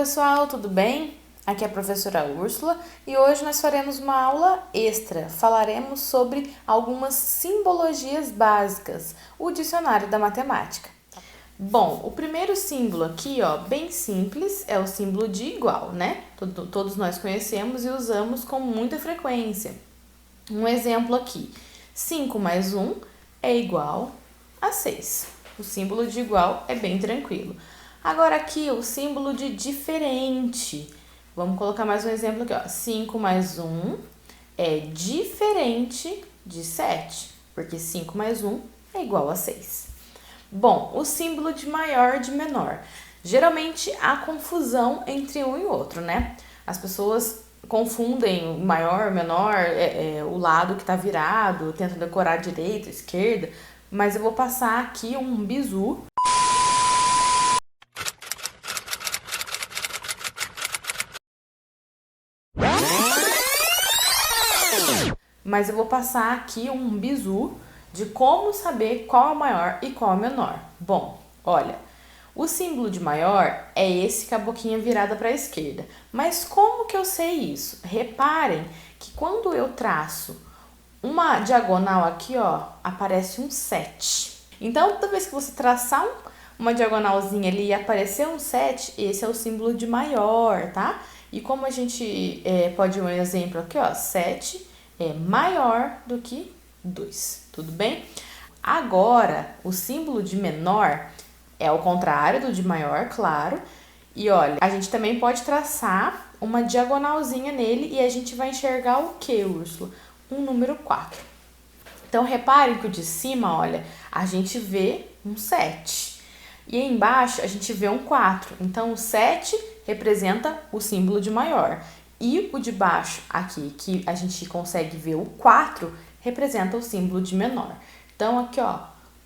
pessoal, tudo bem? Aqui é a professora Úrsula e hoje nós faremos uma aula extra. Falaremos sobre algumas simbologias básicas, o dicionário da matemática. Bom, o primeiro símbolo aqui, ó, bem simples, é o símbolo de igual, né? Todos nós conhecemos e usamos com muita frequência. Um exemplo aqui, 5 mais 1 é igual a 6. O símbolo de igual é bem tranquilo. Agora aqui o símbolo de diferente. Vamos colocar mais um exemplo aqui, ó. 5 mais 1 é diferente de 7, porque 5 mais 1 é igual a 6. Bom, o símbolo de maior e de menor. Geralmente há confusão entre um e outro, né? As pessoas confundem o maior, menor, o lado que está virado, tentam decorar direita, esquerda, mas eu vou passar aqui um bizu. Mas eu vou passar aqui um bizu de como saber qual é o maior e qual é o menor. Bom, olha, o símbolo de maior é esse com a boquinha virada para a esquerda. Mas como que eu sei isso? Reparem que quando eu traço uma diagonal aqui, ó, aparece um 7. Então, toda vez que você traçar uma diagonalzinha ali e aparecer um 7, esse é o símbolo de maior, tá? E como a gente pode ver um exemplo aqui, ó, 7 é maior do que 2, tudo bem? Agora, o símbolo de menor é o contrário do de maior, claro. E olha, a gente também pode traçar uma diagonalzinha nele e a gente vai enxergar o que, Úrsula? Um número 4. Então, reparem que o de cima, olha, a gente vê um 7. E aí embaixo a gente vê um 4. Então, o 7 representa o símbolo de maior. E o de baixo aqui, que a gente consegue ver o 4, representa o símbolo de menor. Então, aqui, ó,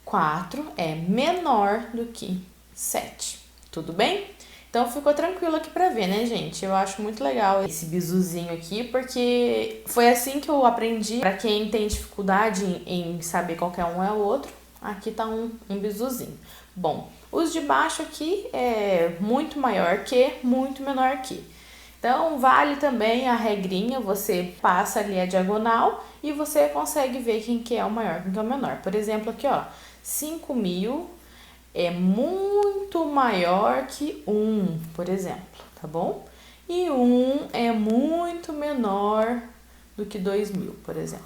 4 é menor do que 7. Tudo bem? Então, ficou tranquilo aqui pra ver, né, gente? Eu acho muito legal esse bizuzinho aqui, porque foi assim que eu aprendi. Pra quem tem dificuldade em saber qual que é um é o outro, aqui tá um bizuzinho. Bom, os de baixo aqui é muito maior que, muito menor que. Então, vale também a regrinha, você passa ali a diagonal e você consegue ver quem que é o maior, quem que é o menor. Por exemplo, aqui, ó, 5.000 é muito maior que 1, por exemplo, tá bom? E 1 é muito menor do que 2.000, por exemplo,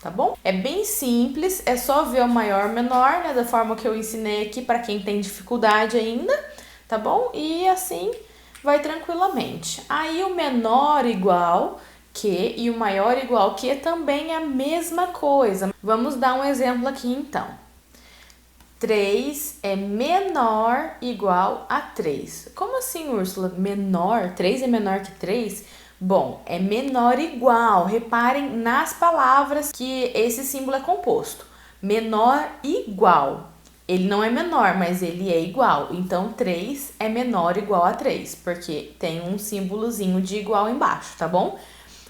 tá bom? É bem simples, é só ver o maior e o menor, né, da forma que eu ensinei aqui para quem tem dificuldade ainda, tá bom? E assim vai tranquilamente. Aí o menor igual que e o maior igual que também é a mesma coisa. Vamos dar um exemplo aqui então. 3 é menor igual a 3. Como assim, Úrsula? Menor? 3 é menor que 3? Bom, é menor igual. Reparem nas palavras que esse símbolo é composto. Menor igual. Ele não é menor, mas ele é igual. Então, 3 é menor igual a 3, porque tem um símbolozinho de igual embaixo, tá bom?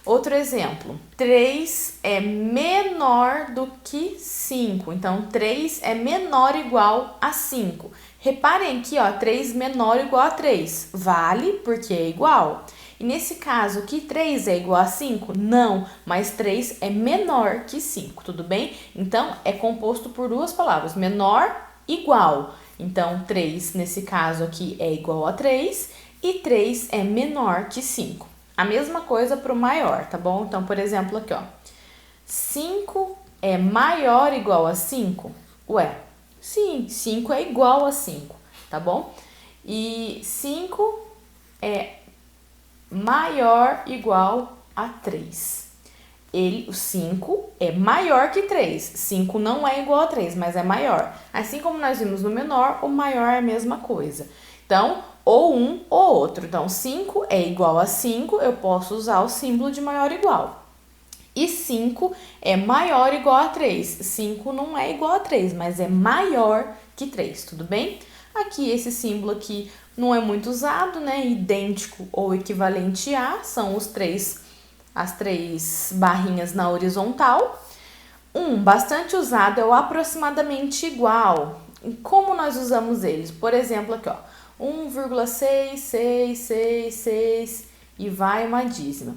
Outro exemplo, 3 é menor do que 5. Então, 3 é menor igual a 5. Reparem aqui, ó, 3 menor igual a 3. Vale porque é igual. E nesse caso aqui, 3 é igual a 5? Não, mas 3 é menor que 5, tudo bem? Então, é composto por duas palavras, menor, igual. Então, 3 nesse caso aqui é igual a 3 e 3 é menor que 5. A mesma coisa para o maior, tá bom? Então, por exemplo, aqui, ó. 5 é maior ou igual a 5? Ué, sim, 5 é igual a 5, tá bom? E 5 é maior ou igual a 3. O 5 é maior que 3. 5 não é igual a 3, mas é maior. Assim como nós vimos no menor, o maior é a mesma coisa. Então, ou um ou outro. Então, 5 é igual a 5, eu posso usar o símbolo de maior igual. E 5 é maior ou igual a 3. 5 não é igual a 3, mas é maior que 3, tudo bem? Aqui, esse símbolo aqui não é muito usado, né? Idêntico ou equivalente a, são as três barrinhas na horizontal. Bastante usado é o aproximadamente igual. Como nós usamos eles? Por exemplo, aqui, ó. 1,6666 e vai uma dízima.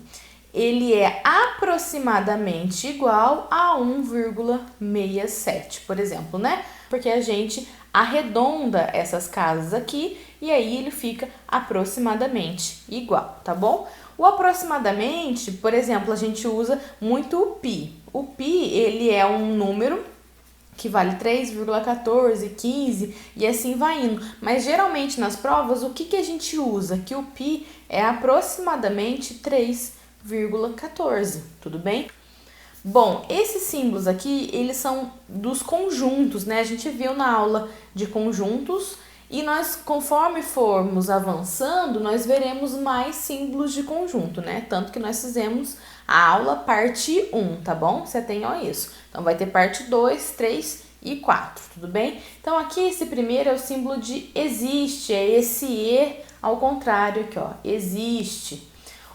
Ele é aproximadamente igual a 1,67, por exemplo, né? Porque a gente arredonda essas casas aqui e aí ele fica aproximadamente igual, tá bom? O aproximadamente, por exemplo, a gente usa muito o pi. O pi, ele é um número que vale 3,14, 15 e assim vai indo. Mas geralmente nas provas, o que a gente usa? Que o pi é aproximadamente 3,14, tudo bem? Bom, esses símbolos aqui, eles são dos conjuntos, né? A gente viu na aula de conjuntos e nós, conforme formos avançando, nós veremos mais símbolos de conjunto, né? Tanto que nós fizemos a aula parte 1, tá bom? Você tem ó, isso. Então, vai ter parte 2, 3 e 4, tudo bem? Então, aqui esse primeiro é o símbolo de existe, é esse E ao contrário aqui, ó, existe.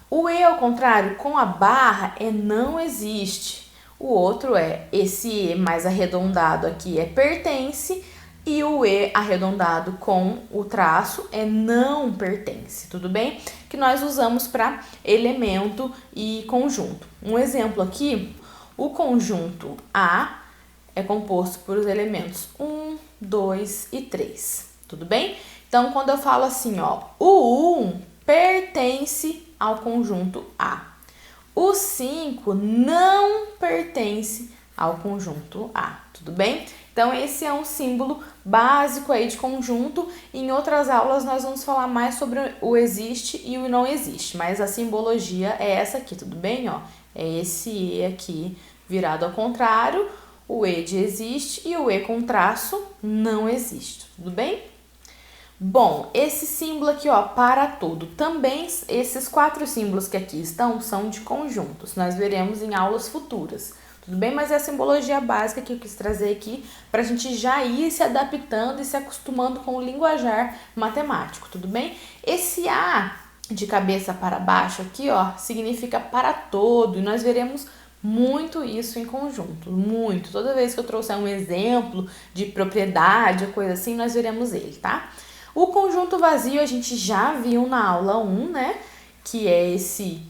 O E ao contrário com a barra é não existe. O outro é esse E mais arredondado aqui é pertence e o E arredondado com o traço é não pertence, tudo bem? Que nós usamos para elemento e conjunto. Um exemplo aqui, o conjunto A é composto por os elementos 1, 2 e 3, tudo bem? Então, quando eu falo assim, ó, o 1 pertence ao conjunto A. O 5 não pertence ao conjunto A, tudo bem? Então, esse é um símbolo básico aí de conjunto. Em outras aulas, nós vamos falar mais sobre o existe e o não existe, mas a simbologia é essa aqui, tudo bem? Ó, é esse E aqui virado ao contrário, o E de existe e o E com traço não existe, tudo bem? Bom, esse símbolo aqui, ó, para tudo. Também esses 4 símbolos que aqui estão são de conjuntos. Nós veremos em aulas futuras. Tudo bem? Mas é a simbologia básica que eu quis trazer aqui para a gente já ir se adaptando e se acostumando com o linguajar matemático. Tudo bem? Esse A de cabeça para baixo aqui, ó, significa para todo. E nós veremos muito isso em conjunto, muito. Toda vez que eu trouxer um exemplo de propriedade, coisa assim, nós veremos ele, tá? O conjunto vazio a gente já viu na aula 1, né? Que é esse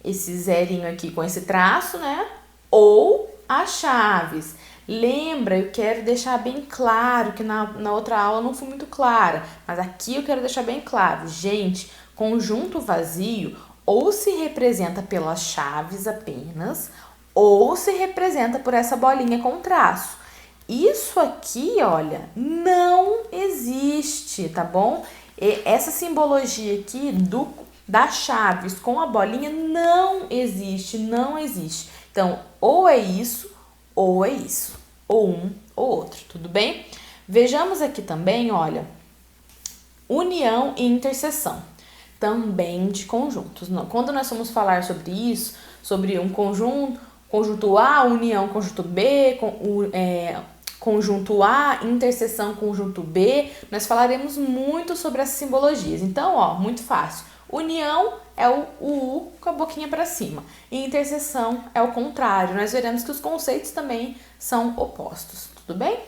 zerinho aqui com esse traço, né? Ou as chaves. Lembra, eu quero deixar bem claro que na outra aula não fui muito clara, mas aqui eu quero deixar bem claro. Gente, conjunto vazio ou se representa pelas chaves apenas, ou se representa por essa bolinha com traço. Isso aqui, olha, não existe, tá bom? E essa simbologia aqui das chaves com a bolinha não existe, não existe. Então, ou é isso, ou é isso. Ou um ou outro, tudo bem? Vejamos aqui também, olha, união e interseção, também de conjuntos. Quando nós vamos falar sobre isso, sobre um conjunto A, união, conjunto B, conjunto A, interseção, conjunto B, nós falaremos muito sobre essas simbologias. Então, ó, muito fácil. União é o U com a boquinha para cima. E interseção é o contrário. Nós veremos que os conceitos também são opostos. Tudo bem?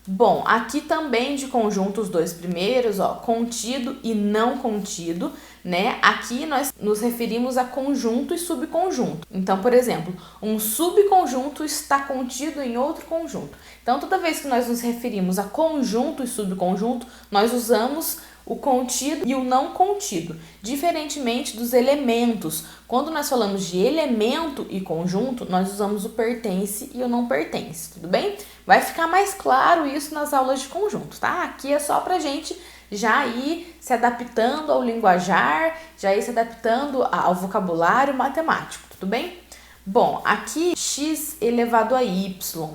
Bom, aqui também de conjunto os dois primeiros, ó, contido e não contido, né? Aqui nós nos referimos a conjunto e subconjunto. Então, por exemplo, um subconjunto está contido em outro conjunto. Então, toda vez que nós nos referimos a conjunto e subconjunto, nós usamos o contido e o não contido, diferentemente dos elementos. Quando nós falamos de elemento e conjunto, nós usamos o pertence e o não pertence, tudo bem? Vai ficar mais claro isso nas aulas de conjunto, tá? Aqui é só pra gente já ir se adaptando ao linguajar, já ir se adaptando ao vocabulário matemático, tudo bem? Bom, aqui x elevado a y.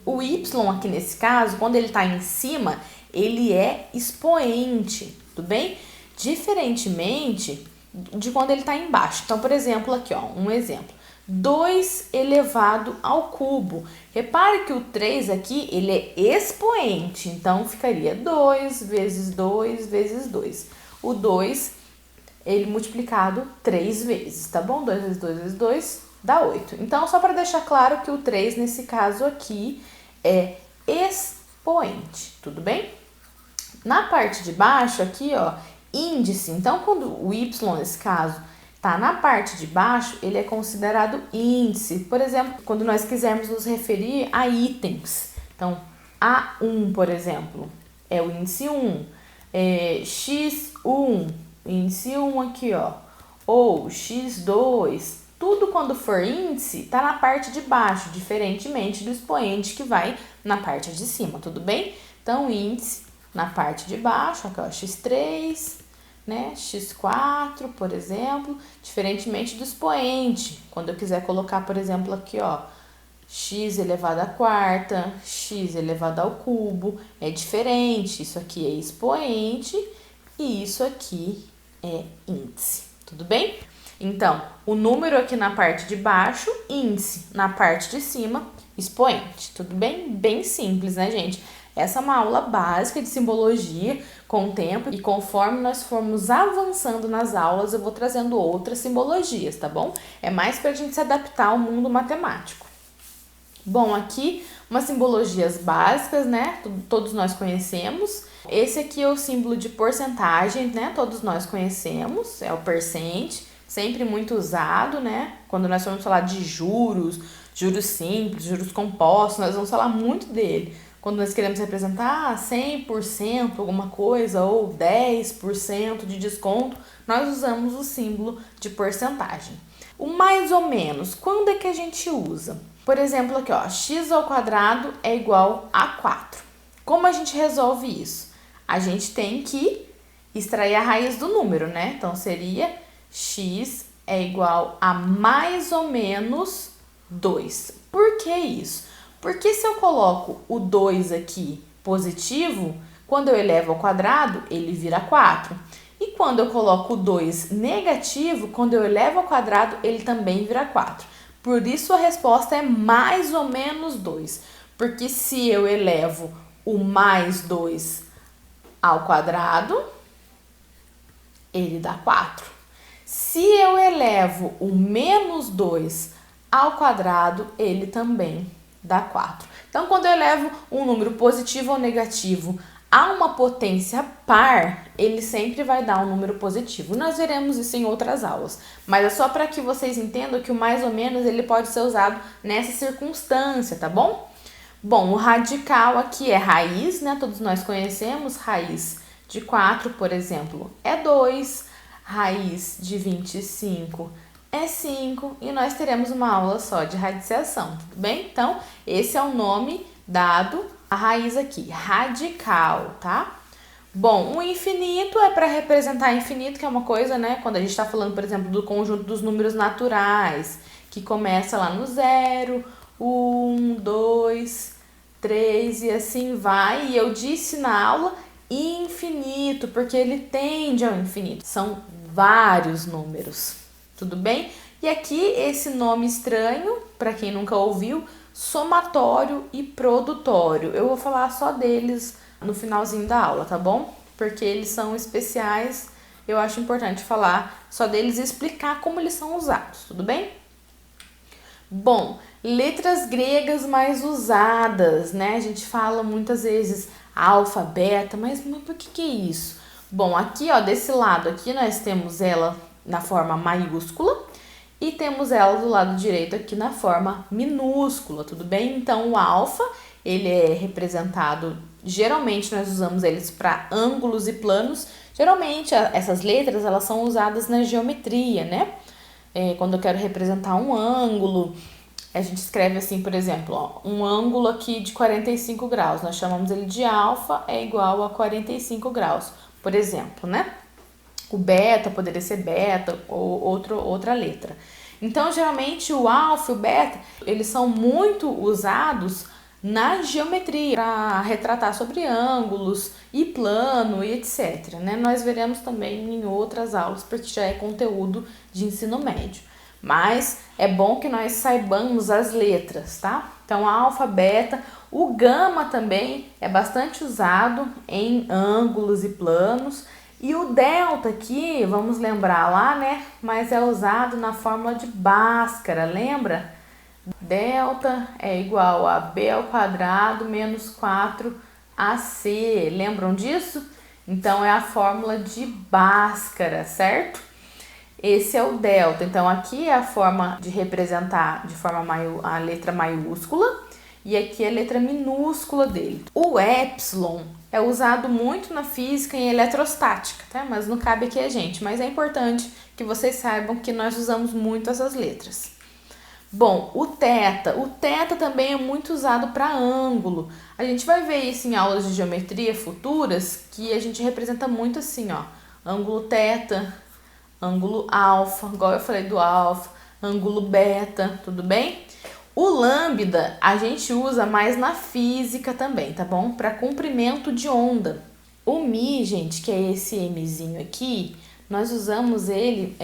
O y aqui nesse caso, quando ele está em cima, ele é expoente, tudo bem? Diferentemente de quando ele está embaixo. Então, por exemplo, aqui, ó, um exemplo. 2 elevado ao cubo. Repare que o 3 aqui, ele é expoente, então ficaria 2 vezes 2 vezes 2. O 2, ele multiplicado 3 vezes, tá bom? 2 vezes 2 vezes 2 dá 8. Então, só para deixar claro que o 3, nesse caso aqui, é expoente, tudo bem? Na parte de baixo aqui, ó, índice. Então, quando o y, nesse caso, tá na parte de baixo, ele é considerado índice. Por exemplo, quando nós quisermos nos referir a itens. Então, A1, por exemplo, é o índice 1. X1, índice 1 aqui, ó. Ou X2. Tudo quando for índice, tá na parte de baixo, diferentemente do expoente que vai na parte de cima, tudo bem? Então, índice na parte de baixo, aqui ó, x3, né, x4, por exemplo, diferentemente do expoente. Quando eu quiser colocar, por exemplo, aqui ó, x elevado à quarta, x elevado ao cubo, é diferente. Isso aqui é expoente e isso aqui é índice, tudo bem? Então, o número aqui na parte de baixo, índice, na parte de cima, expoente, tudo bem? Bem simples, né, gente? Essa é uma aula básica de simbologia com o tempo e conforme nós formos avançando nas aulas, eu vou trazendo outras simbologias, tá bom? É mais para a gente se adaptar ao mundo matemático. Bom, aqui umas simbologias básicas, né? Todos nós conhecemos. Esse aqui é o símbolo de porcentagem, né? Todos nós conhecemos, é o percent, sempre muito usado, né? Quando nós vamos falar de juros, juros simples, juros compostos, nós vamos falar muito dele. Quando nós queremos representar 100% alguma coisa ou 10% de desconto, nós usamos o símbolo de porcentagem. O mais ou menos, quando é que a gente usa? Por exemplo, aqui ó, x ao quadrado é igual a 4. Como a gente resolve isso? A gente tem que extrair a raiz do número, né? Então, seria x é igual a mais ou menos 2. Por que isso? Porque se eu coloco o 2 aqui positivo, quando eu elevo ao quadrado, ele vira 4. E quando eu coloco o 2 negativo, quando eu elevo ao quadrado, ele também vira 4. Por isso a resposta é mais ou menos 2. Porque se eu elevo o mais 2 ao quadrado, ele dá 4. Se eu elevo o menos 2 ao quadrado, ele também dá 4. Então, quando eu elevo um número positivo ou negativo a uma potência par, ele sempre vai dar um número positivo. Nós veremos isso em outras aulas, mas é só para que vocês entendam que o mais ou menos ele pode ser usado nessa circunstância, tá bom? Bom, o radical aqui é raiz, né? Todos nós conhecemos, raiz de 4, por exemplo, é 2, raiz de 25 é 5 e nós teremos uma aula só de radiciação, tudo bem? Então, esse é o nome dado à raiz aqui, radical, tá? Bom, o infinito é para representar infinito, que é uma coisa, né? Quando a gente está falando, por exemplo, do conjunto dos números naturais, que começa lá no 0, 1, 2, 3 e assim vai. E eu disse na aula infinito, porque ele tende ao infinito. São vários números. Tudo bem? E aqui esse nome estranho, para quem nunca ouviu, somatório e produtório. Eu vou falar só deles no finalzinho da aula, tá bom? Porque eles são especiais, eu acho importante falar só deles e explicar como eles são usados, tudo bem? Bom, letras gregas mais usadas, né? A gente fala muitas vezes alfa, beta, mas por que é isso? Bom, aqui ó, desse lado aqui nós temos ela na forma maiúscula e temos ela do lado direito aqui na forma minúscula, tudo bem? Então, o alfa, ele é representado, geralmente nós usamos eles para ângulos e planos. Geralmente, essas letras, elas são usadas na geometria, né? Quando eu quero representar um ângulo, a gente escreve assim, por exemplo, ó, um ângulo aqui de 45 graus. Nós chamamos ele de alfa, é igual a 45 graus, por exemplo, né? O beta poderia ser beta ou outra letra. Então, geralmente, o alfa e o beta, eles são muito usados na geometria, para retratar sobre ângulos e plano e etc, né? Nós veremos também em outras aulas, porque já é conteúdo de ensino médio. Mas é bom que nós saibamos as letras, tá? Então, alfa, beta, o gama também é bastante usado em ângulos e planos. E o delta aqui, vamos lembrar lá, né? Mas é usado na fórmula de Bhaskara, lembra? Delta é igual a b ao quadrado menos 4ac. Lembram disso? Então, é a fórmula de Bhaskara, certo? Esse é o delta. Então, aqui é a forma de representar de forma a letra maiúscula e aqui é a letra minúscula dele. O epsilon é usado muito na física e em eletrostática, tá? Mas não cabe aqui a gente. Mas é importante que vocês saibam que nós usamos muito essas letras. Bom, o teta também é muito usado para ângulo. A gente vai ver isso em aulas de geometria futuras, que a gente representa muito assim, ó, ângulo teta, ângulo alfa, igual eu falei do alfa, ângulo beta, tudo bem? O lambda a gente usa mais na física também, tá bom? Para comprimento de onda. O mi, gente, que é esse mzinho aqui, nós usamos ele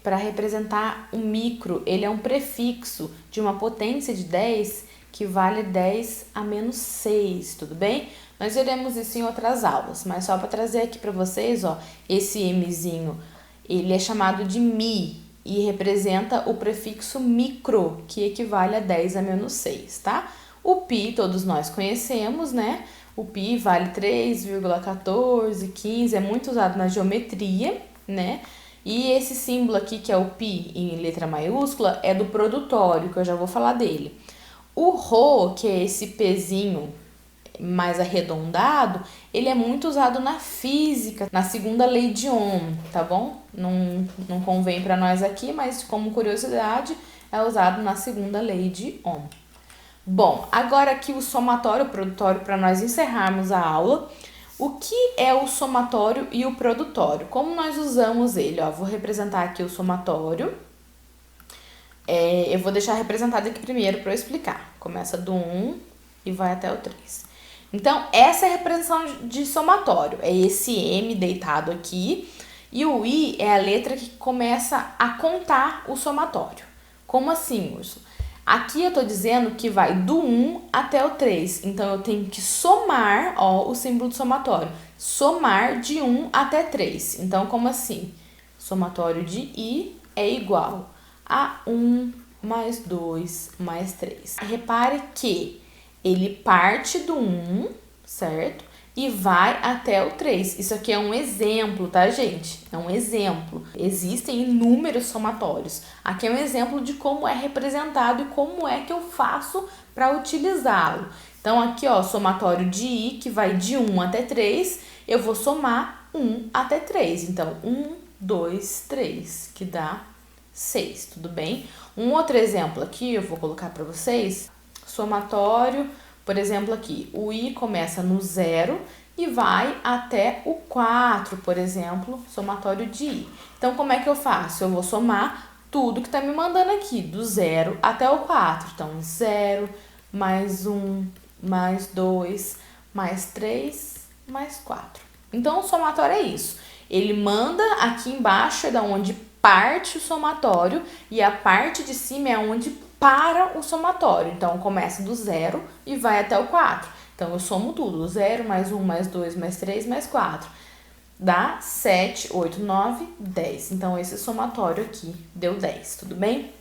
para representar o micro. Ele é um prefixo de uma potência de 10 que vale 10 a menos 6, tudo bem? Nós veremos isso em outras aulas, mas só para trazer aqui para vocês, ó, esse mzinho, ele é chamado de mi e representa o prefixo micro, que equivale a 10 a menos 6, tá? O pi todos nós conhecemos, né? O pi vale 3,1415, é muito usado na geometria, né? E esse símbolo aqui, que é o pi em letra maiúscula, é do produtório, que eu já vou falar dele. O rho, que é esse pezinho mais arredondado, ele é muito usado na física, na segunda lei de Ohm, tá bom? Não convém para nós aqui, mas como curiosidade, é usado na segunda lei de Ohm. Bom, agora aqui o somatório, o produtório, para nós encerrarmos a aula. O que é o somatório e o produtório? Como nós usamos ele? Ó, vou representar aqui o somatório. Eu vou deixar representado aqui primeiro para eu explicar. Começa do 1 e vai até o 3. Então, essa é a representação de somatório. É esse M deitado aqui. E o I é a letra que começa a contar o somatório. Como assim, Úrsula? Aqui eu tô dizendo que vai do 1 até o 3. Então, eu tenho que somar, ó, o símbolo do somatório. Somar de 1 até 3. Então, como assim? Somatório de I é igual a 1 mais 2 mais 3. Repare que ele parte do 1, certo? E vai até o 3. Isso aqui é um exemplo, tá, gente? É um exemplo. Existem inúmeros somatórios. Aqui é um exemplo de como é representado e como é que eu faço para utilizá-lo. Então, aqui, ó, somatório de I, que vai de 1 até 3, eu vou somar 1 até 3. Então, 1, 2, 3, que dá 6, tudo bem? Um outro exemplo aqui, eu vou colocar para vocês, somatório, por exemplo aqui, o I começa no 0 e vai até o 4, por exemplo, somatório de I. Então, como é que eu faço? Eu vou somar tudo que está me mandando aqui, do 0 até o 4. Então, 0, mais 1, mais 2, mais 3, mais 4. Então, o somatório é isso. Ele manda aqui embaixo, é da onde parte o somatório, e a parte de cima é onde para o somatório. Então, começa do 0 e vai até o 4. Então, eu somo tudo. 0 mais 1 mais 2 mais 3 mais 4. Dá 7, 8, 9, 10. Então, esse somatório aqui deu 10, tudo bem?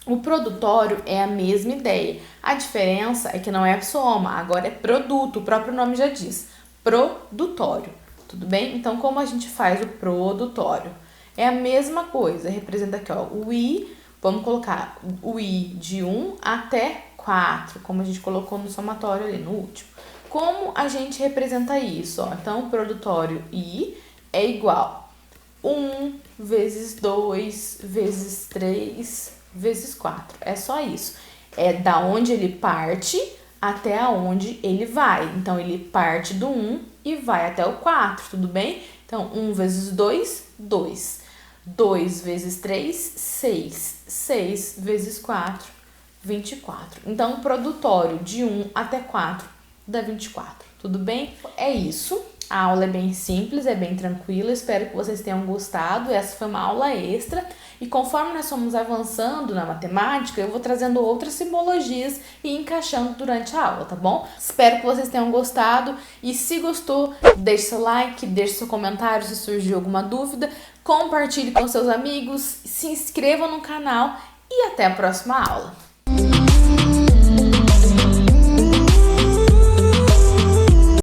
O produtório é a mesma ideia. A diferença é que não é soma, agora é produto. O próprio nome já diz. Produtório, tudo bem? Então, como a gente faz o produtório? É a mesma coisa. Representa aqui, ó, o I. Vamos colocar o I de 1 até 4, como a gente colocou no somatório ali no último. Como a gente representa isso? Ó? Então, o produtório I é igual 1 vezes 2 vezes 3 vezes 4. É só isso. É da onde ele parte até aonde ele vai. Então, ele parte do 1 e vai até o 4, tudo bem? Então, 1 vezes 2, 2. 2 vezes 3, 6. 6 vezes 4, 24. Então, o produtório de 1 até 4 dá 24. Tudo bem? É isso. A aula é bem simples, é bem tranquila. Espero que vocês tenham gostado. Essa foi uma aula extra. E conforme nós fomos avançando na matemática, eu vou trazendo outras simbologias e encaixando durante a aula, tá bom? Espero que vocês tenham gostado. E se gostou, deixe seu like, deixe seu comentário se surgiu alguma dúvida. Compartilhe com seus amigos, se inscreva no canal e até a próxima aula.